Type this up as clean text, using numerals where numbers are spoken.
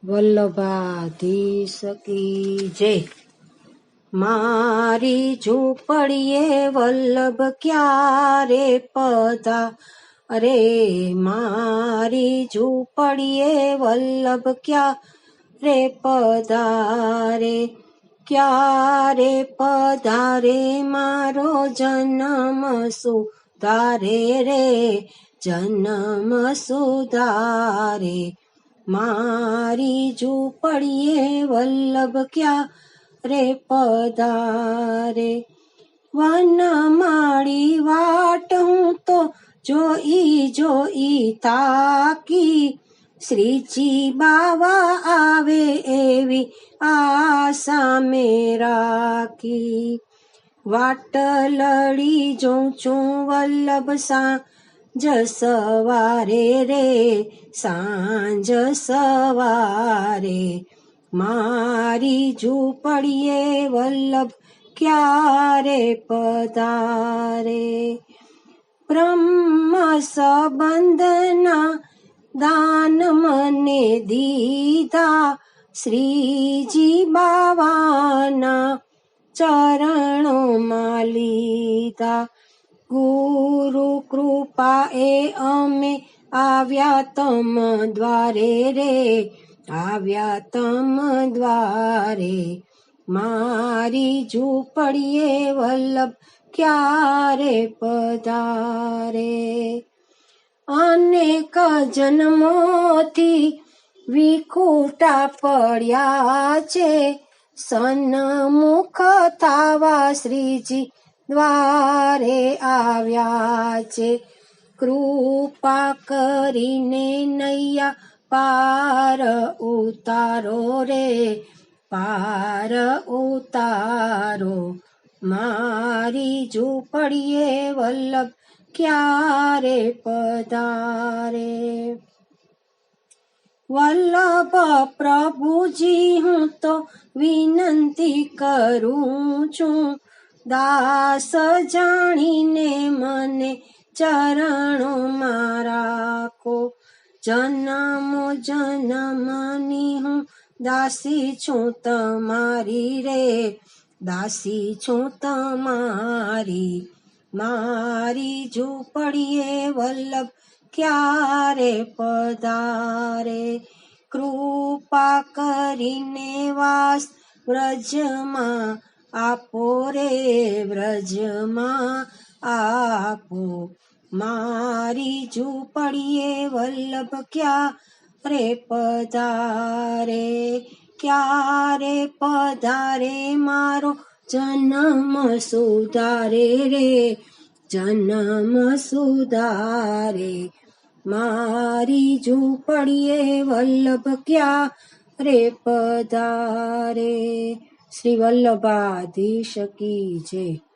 વલ્લભાધીશ કી જય. મારી ઝૂંપડીએ વલ્લભ ક્યારે પધારે, મારી ઝૂંપડીએ વલ્લભ ક્યારે પધારે, ક્યારે પધારે મારો જન્મ સુધારે રે, જન્મ સુધારે. મારી ઝૂંપડીએ વલ્લભ ક્યારે પધારે. વનમાળી વાટ હું તો જોઈ થાકી, શ્રીજી બાવા આવે એવી આશા મેં રાખી. વાટ લડી જોઉં છું વલ્લભ સાંજ સવારે રે, સાંજ સવારે. મારી ઝૂંપડીએ વલ્લભ ક્યારે પધારે. બ્રહ્મ સંબંધના દાન મને દીધા, શ્રીજી બાવાના ચરણોમાં લીધા. ગુરુ કૃપાએ અમે આવ્યા તમ દ્વારે રે, આવ્યા તમ દ્વારે. મારી ઝૂંપડીએ વલ્લભ ક્યારે પધારે. અનેક જન્મોથી વિખૂટા પડ્યા છે, સન્મુખ થાવા શ્રીજી દ્વારે આવ્યા છે. કૃપા કરીને નૈયા પાર ઉતારો રે, પાર ઉતારો. મારી ઝૂંપડીએ વલ્લભ ક્યારે પધારે. વલ્લભ પ્રભુજી હું તો વિનંતી કરું છું, દાસ જાણીને મને ચરણોમાં રાખો. જન્મો જન્મની હું દાસી છું તમારી રે, દાસી છું તમારી. મારી ઝૂંપડીએ વલ્લભ ક્યારે પધારે. કૃપા કરીને વાસ વ્રજમાં આપો રે, વ્રજમાં આપો. મારી ઝૂંપડીએ વલ્લભ ક્યારે પધારે, ક્યારે પધારે મારો જન્મ સુધારે રે, જન્મ સુધારે. મારી ઝૂંપડીએ વલ્લભ ક્યારે પધારે. શ્રી વલ્લભાધીશ કી જય.